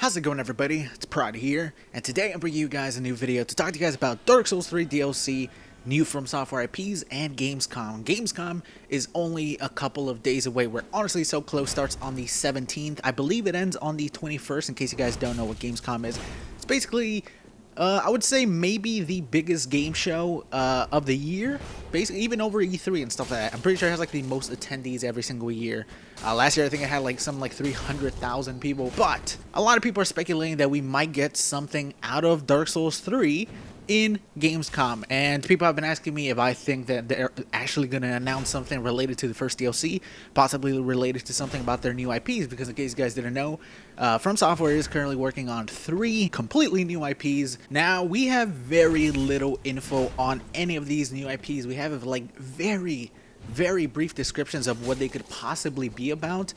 How's it going, everybody? It's Prod here, and today I'm bringing you guys a new video to talk to you guys about Dark Souls 3 DLC, new FromSoftware IPs, and Gamescom. Gamescom is only a couple of days away. We're honestly so close. Starts on the 17th. I believe it ends on the 21st, in case you guys don't know what Gamescom is. It's basically, I would say maybe the biggest game show of the year, basically even over E3 and stuff like that. I'm pretty sure it has like the most attendees every single year. Last year I think it had like something like 300,000 people, but a lot of people are speculating that we might get something out of Dark Souls 3 in Gamescom, and people have been asking me if I think that they're actually going to announce something related to the first DLC, possibly related to something about their new IPs, because in case you guys didn't know, FromSoftware is currently working on 3 completely new IPs. Now, we have very little info on any of these new IPs. We have like very brief descriptions of what they could possibly be about.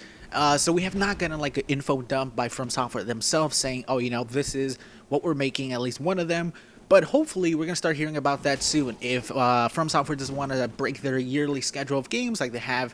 So we have not gotten like an info dump by FromSoftware themselves saying, oh, you know, this is what we're making, at least one of them. But hopefully we're going to start hearing about that soon. If FromSoftware doesn't want to break their yearly schedule of games like they have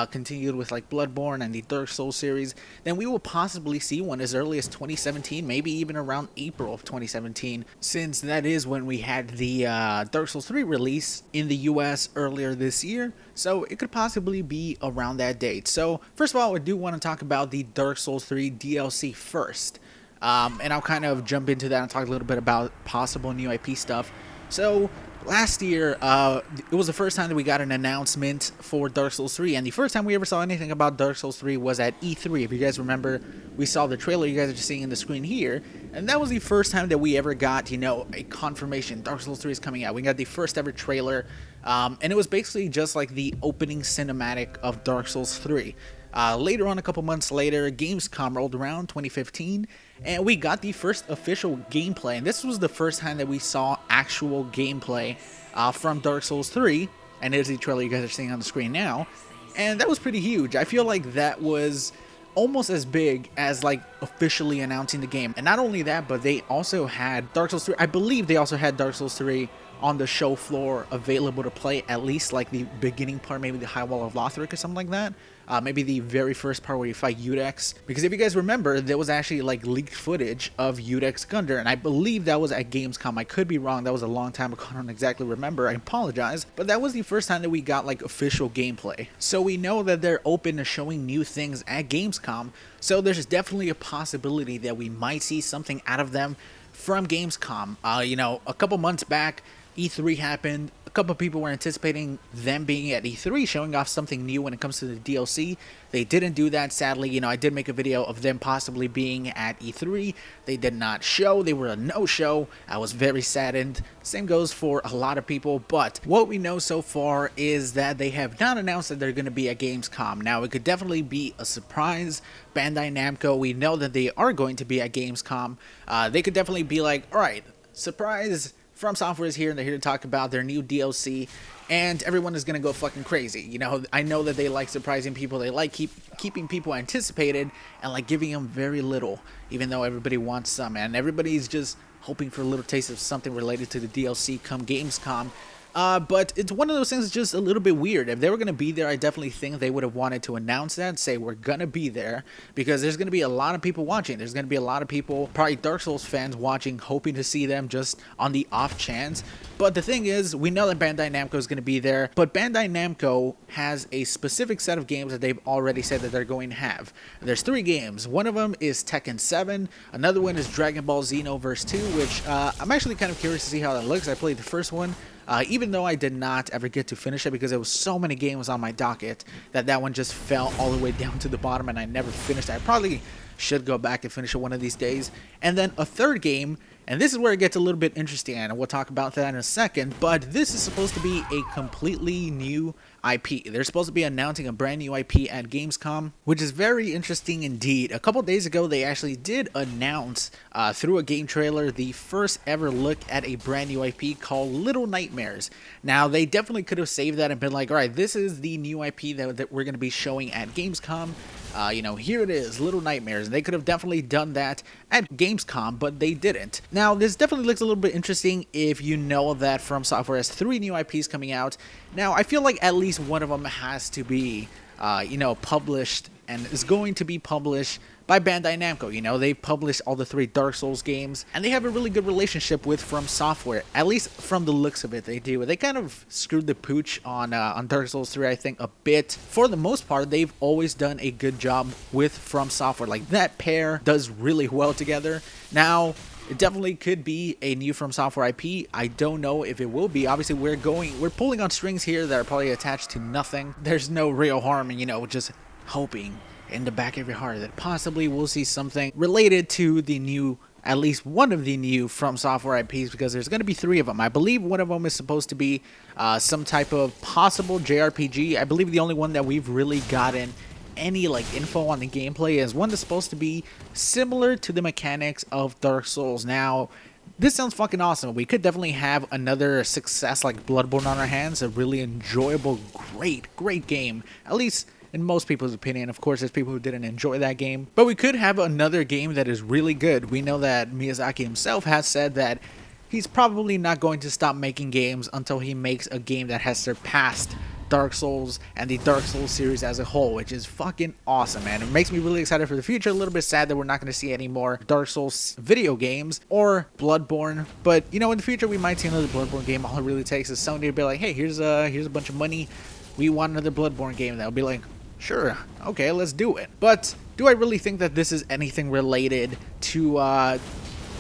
continued with like Bloodborne and the Dark Souls series, then we will possibly see one as early as 2017, maybe even around April of 2017, since that is when we had the Dark Souls 3 release in the US earlier this year. So it could possibly be around that date. So first of all, I do want to talk about the Dark Souls 3 DLC first. And I'll kind of jump into that and talk a little bit about possible new IP stuff. So last year, it was the first time that we got an announcement for Dark Souls 3, and the first time we ever saw anything about Dark Souls 3 was at E3. If you guys remember, we saw the trailer you guys are just seeing in the screen here, and that was the first time that we ever got, you know, a confirmation Dark Souls 3 is coming out. We got the first ever trailer, and it was basically just like the opening cinematic of Dark Souls 3. Later on, a couple months later, Gamescom rolled around, 2015, and we got the first official gameplay. And this was the first time that we saw actual gameplay from Dark Souls 3, and there's the trailer you guys are seeing on the screen now. And that was pretty huge. I feel like that was almost as big as like officially announcing the game. And not only that, but they also had Dark Souls 3. I believe they also had Dark Souls 3 on the show floor available to play, at least like the beginning part, maybe the High Wall of Lothric or something like that. Maybe the very first part where you fight Udex. Because if you guys remember, there was actually like leaked footage of Udex Gundyr, and I believe that was at Gamescom. I could be wrong, that was a long time ago, I don't exactly remember, I apologize. But that was the first time that we got like official gameplay. So we know that they're open to showing new things at Gamescom, so there's definitely a possibility that we might see something out of them from Gamescom. You know, a couple months back, E3 happened. A couple of people were anticipating them being at E3, showing off something new when it comes to the DLC. They didn't do that, sadly. You know, I did make a video of them possibly being at E3. They did not show. They were a no-show. I was very saddened. Same goes for a lot of people. But what we know so far is that they have not announced that they're going to be at Gamescom. Now, it could definitely be a surprise. Bandai Namco, we know that they are going to be at Gamescom. They could definitely be like, all right, surprise, FromSoftware is here, and they're here to talk about their new DLC, and everyone is going to go fucking crazy. You know, I know that they like surprising people. They like keeping people anticipated and like giving them very little, even though everybody wants some, and everybody's just hoping for a little taste of something related to the DLC come Gamescom. But it's one of those things that's just a little bit weird. If they were going to be there, I definitely think they would have wanted to announce that, say we're going to be there, because there's going to be a lot of people watching. There's going to be a lot of people, probably Dark Souls fans, watching, hoping to see them just on the off chance. But the thing is, we know that Bandai Namco is going to be there, but Bandai Namco has a specific set of games that they've already said that they're going to have. There's 3 games. One of them is Tekken 7. Another one is Dragon Ball Xenoverse 2, which I'm actually kind of curious to see how that looks. I played the first one. Even though I did not ever get to finish it because there was so many games on my docket that one just fell all the way down to the bottom and I never finished it. I probably should go back and finish it one of these days. And then a third game, and this is where it gets a little bit interesting, and we'll talk about that in a second, but this is supposed to be a completely new IP. They're supposed to be announcing a brand new IP at Gamescom, which is very interesting indeed. A couple days ago, they actually did announce through a game trailer the first ever look at a brand new IP called Little Nightmares. Now, they definitely could have saved that and been like, all right, this is the new IP that we're going to be showing at Gamescom. You know, here it is, Little Nightmares. And they could have definitely done that at Gamescom, but they didn't. Now, this definitely looks a little bit interesting if you know that FromSoftware has 3 new IPs coming out. Now, I feel like at least one of them has to be published and is going to be published by Bandai Namco. They've published all the 3 Dark Souls games, and they have a really good relationship with FromSoftware. At least from the looks of it, they do. They kind of screwed the pooch on Dark Souls 3, I think, a bit. For the most part, they've always done a good job with FromSoftware. Like, that pair does really well together. Now, it definitely could be a new FromSoftware IP. I don't know if it will be. Obviously, we're pulling on strings here that are probably attached to nothing. There's no real harm in, just hoping in the back of your heart that possibly we'll see something related to the new, at least one of the new FromSoftware IPs, because there's going to be 3 of them. I believe one of them is supposed to be some type of possible JRPG. I believe the only one that we've really gotten any info on the gameplay is one that's supposed to be similar to the mechanics of Dark Souls. Now, this sounds fucking awesome. We could definitely have another success like Bloodborne on our hands, a really enjoyable, great game, at least in most people's opinion. Of course, there's people who didn't enjoy that game, but we could have another game that is really good. We know that Miyazaki himself has said that he's probably not going to stop making games until he makes a game that has surpassed Dark Souls and the Dark Souls series as a whole, which is fucking awesome, man. It makes me really excited for the future. A little bit sad that we're not going to see any more Dark Souls video games or Bloodborne, but in the future we might see another Bloodborne game. All it really takes is Sony to be like, hey, here's a bunch of money, we want another Bloodborne game. That'll be like, sure, okay, let's do it. But do I really think that this is anything related to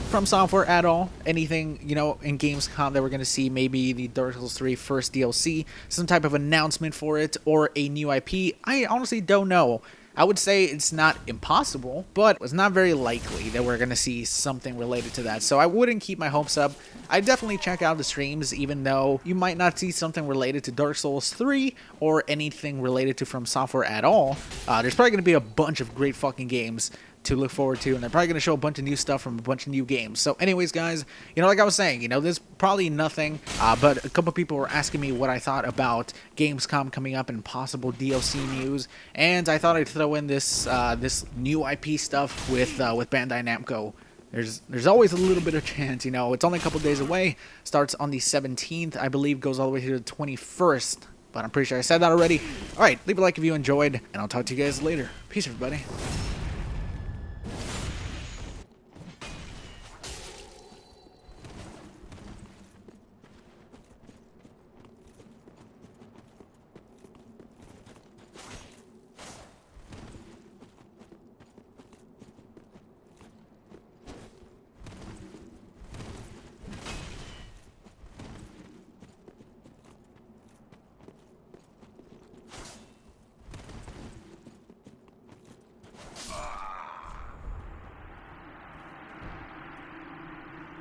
FromSoftware at all? Anything, in Gamescom that we're going to see maybe the Dark Souls 3 first DLC, some type of announcement for it, or a new IP? I honestly don't know. I would say it's not impossible, but it's not very likely that we're going to see something related to that. So I wouldn't keep my hopes up. I definitely check out the streams, even though you might not see something related to Dark Souls 3 or anything related to FromSoftware at all. There's probably going to be a bunch of great fucking games to look forward to, and they're probably going to show a bunch of new stuff from a bunch of new games. So anyways, guys, like I was saying, there's probably nothing, but a couple people were asking me what I thought about Gamescom coming up and possible DLC news, and I thought I'd throw in this this new IP stuff with Bandai Namco. There's always a little bit of chance, it's only a couple days away, starts on the 17th, I believe, goes all the way to the 21st, but I'm pretty sure I said that already. Alright, leave a like if you enjoyed, and I'll talk to you guys later. Peace, everybody.